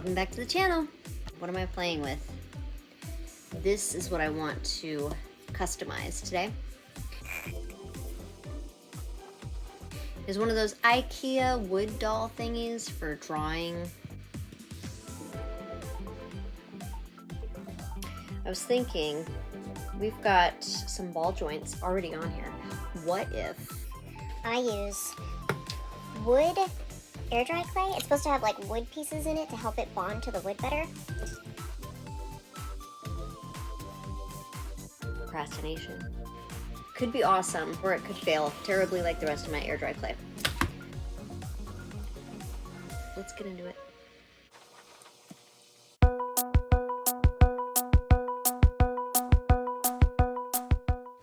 Welcome back to the channel. What am I playing with? This is what I want to customize today. It's one of those Ikea wood doll thingies for drawing. I was thinking, we've got some ball joints already on here. What if I use wood air dry clay? It's supposed to have like wood pieces in it to help it bond to the wood better. procrastination? Could be awesome, or it could fail terribly like the rest of my air dry clay. Let's get into it.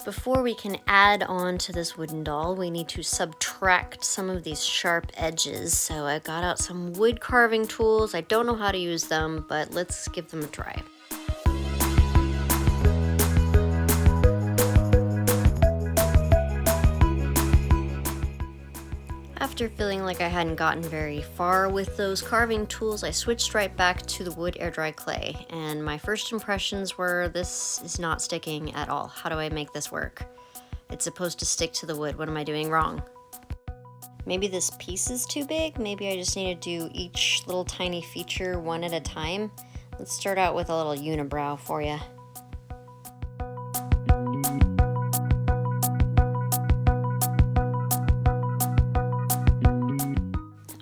Before we can add on to this wooden doll, we need to subtract some of these sharp edges. So I got out some wood carving tools. I don't know how to use them, but let's give them a try. After feeling like I hadn't gotten very far with those carving tools, I switched right back to the wood air dry clay, and my first impressions were, this is not sticking at all. How do I make this work? It's supposed to stick to the wood. What am I doing wrong? Maybe this piece is too big. Maybe I just need to do each little tiny feature one at a time. Let's start out with a little unibrow for you.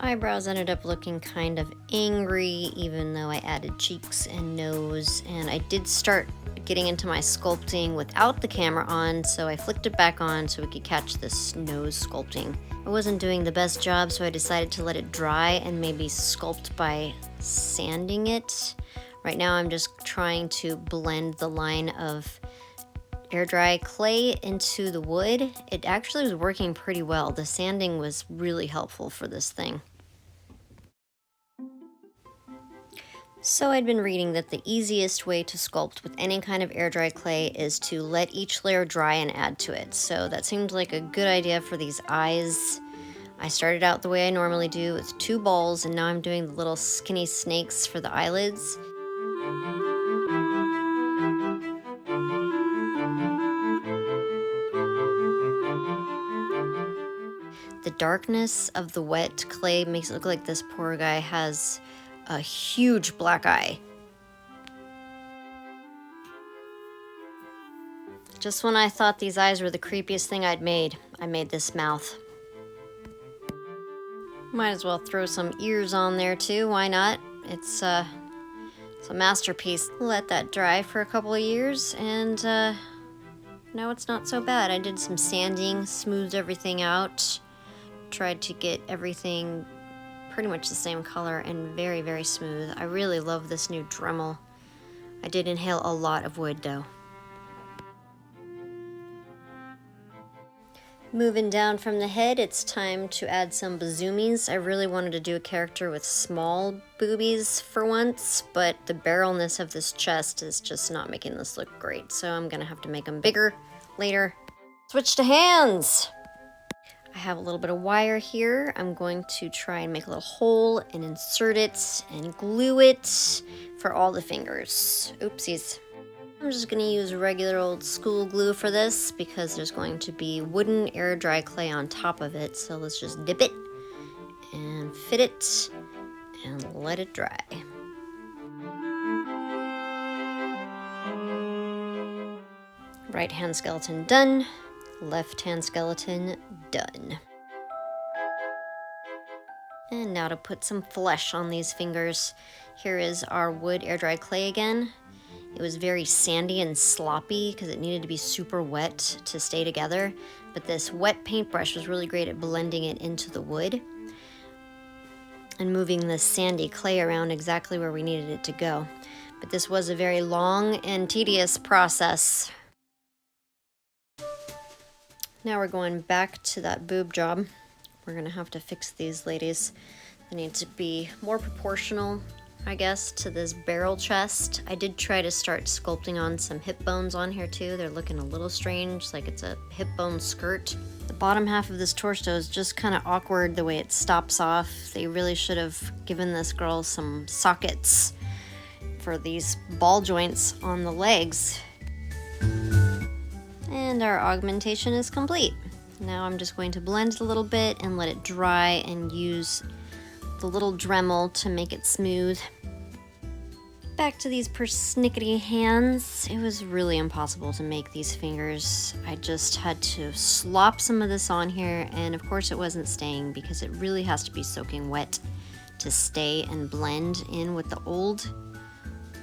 Eyebrows ended up looking kind of angry, even though I added cheeks and nose, and I did start getting into my sculpting without the camera on, so I flicked it back on so we could catch this nose sculpting. I wasn't doing the best job, so I decided to let it dry and maybe sculpt by sanding it. Right now I'm just trying to blend the line of air dry clay into the wood. It actually was working pretty well. The sanding was really helpful for this thing. So I'd been reading that the easiest way to sculpt with any kind of air dry clay is to let each layer dry and add to it. So that seemed like a good idea for these eyes. I started out the way I normally do with 2 balls, and now I'm doing the little skinny snakes for the eyelids. The darkness of the wet clay makes it look like this poor guy has a huge black eye. Just when I thought these eyes were the creepiest thing I'd made, I made this mouth. Might as well throw some ears on there too, why not? It's a masterpiece. Let that dry for a couple of years, and now it's not so bad. I did some sanding, smoothed everything out, tried to get everything pretty much the same color and very, very smooth. I really love this new Dremel. I did inhale a lot of wood though. Moving down from the head, it's time to add some bazoomies. I really wanted to do a character with small boobies for once, but the barrelness of this chest is just not making this look great, so I'm gonna have to make them bigger later. Switch to hands! I have a little bit of wire here. I'm going to try and make a little hole and insert it and glue it for all the fingers. Oopsies. I'm just gonna use regular old school glue for this because there's going to be wooden air dry clay on top of it. So let's just dip it and fit it and let it dry. Right hand skeleton done. Left hand skeleton done. And now to put some flesh on these fingers. Here is our wood air dry clay again. It was very sandy and sloppy because it needed to be super wet to stay together, but this wet paintbrush was really great at blending it into the wood and moving the sandy clay around exactly where we needed it to go. But this was a very long and tedious process. Now we're going back to that boob job. We're gonna have to fix these ladies. They need to be more proportional I guess, to this barrel chest. I did try to start sculpting on some hip bones on here too. They're looking a little strange, like it's a hip bone skirt. The bottom half of this torso is just kind of awkward the way it stops off. They really should have given this girl some sockets for these ball joints on the legs. And our augmentation is complete. Now I'm just going to blend it a little bit and let it dry and use the little Dremel to make it smooth. Back to these persnickety hands. It was really impossible to make these fingers. I just had to slop some of this on here, and of course it wasn't staying because it really has to be soaking wet to stay and blend in with the old.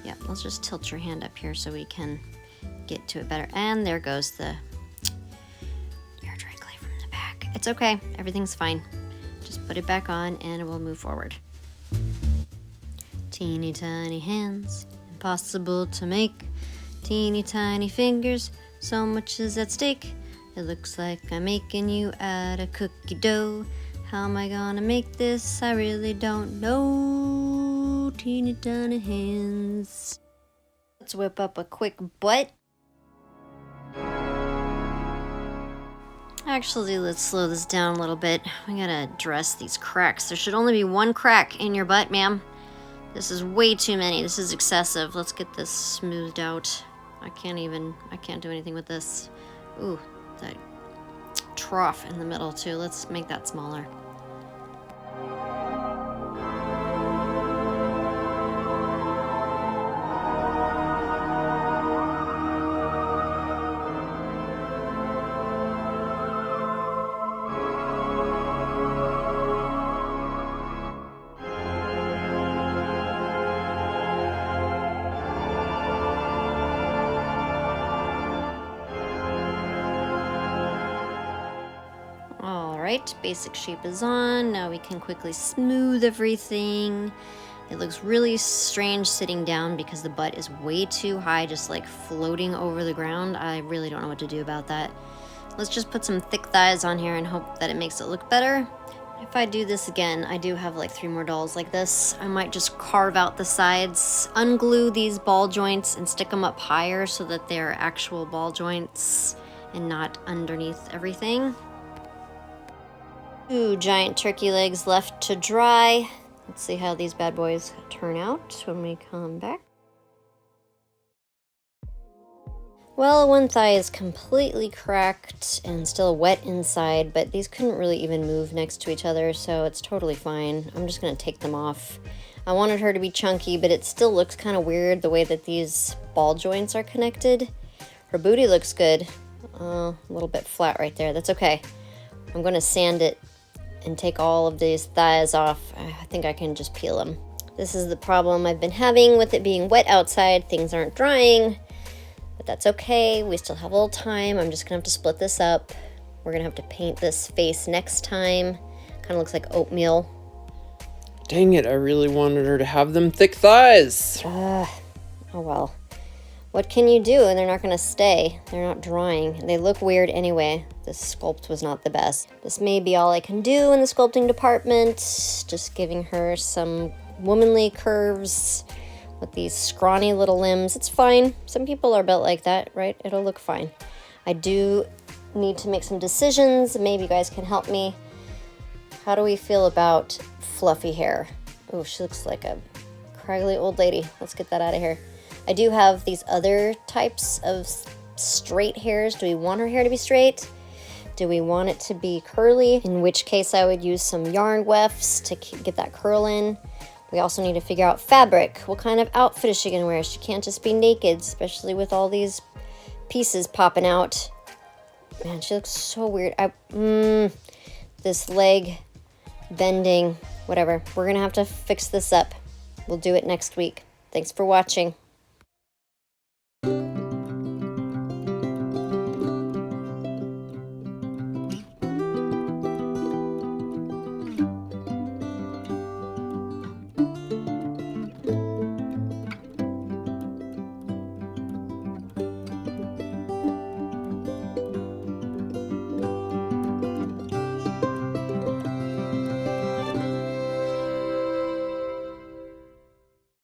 Yeah, let's just tilt your hand up here so we can get to it better. And there goes the air dry clay from the back. It's okay, everything's fine. Just put it back on and we'll move forward. Teeny tiny hands, impossible to make. Teeny tiny fingers, so much is at stake. It looks like I'm making you out of cookie dough. How am I gonna make this? I really don't know. Teeny tiny hands. Let's whip up a quick butt. Actually, let's slow this down a little bit. We gotta address these cracks. There should only be one crack in your butt, ma'am. This is way too many. This is excessive. Let's get this smoothed out. I can't do anything with this. Ooh, that trough in the middle too. Let's make that smaller. Alright, basic shape is on. Now we can quickly smooth everything. It looks really strange sitting down because the butt is way too high, just like floating over the ground. I really don't know what to do about that. Let's just put some thick thighs on here and hope that it makes it look better. If I do this again, I do have like 3 more dolls like this. I might just carve out the sides, unglue these ball joints and stick them up higher so that they're actual ball joints and not underneath everything. 2 giant turkey legs left to dry. Let's see how these bad boys turn out when we come back. Well, one thigh is completely cracked and still wet inside, but these couldn't really even move next to each other, so it's totally fine. I'm just gonna take them off. I wanted her to be chunky, but it still looks kind of weird the way that these ball joints are connected. Her booty looks good. A little bit flat right there. That's okay. I'm gonna sand it and take all of these thighs off. I think I can just peel them. This is the problem I've been having with it being wet outside. Things aren't drying, but that's okay. We still have a little time. I'm just gonna have to split this up. We're gonna have to paint this face next time. Kind of looks like oatmeal. Dang it, I really wanted her to have them thick thighs. Oh well. What can you do? And they're not gonna stay. They're not drying. They look weird anyway. This sculpt was not the best. This may be all I can do in the sculpting department. Just giving her some womanly curves with these scrawny little limbs. It's fine. Some people are built like that, right? It'll look fine. I do need to make some decisions. Maybe you guys can help me. How do we feel about fluffy hair? Oh, she looks like a craggly old lady. Let's get that out of here. I do have these other types of straight hairs. Do we want her hair to be straight? Do we want it to be curly? In which case I would use some yarn wefts to get that curl in. We also need to figure out fabric. What kind of outfit is she gonna wear? She can't just be naked, especially with all these pieces popping out. Man, she looks so weird. This leg bending, whatever. We're gonna have to fix this up. We'll do it next week. Thanks for watching.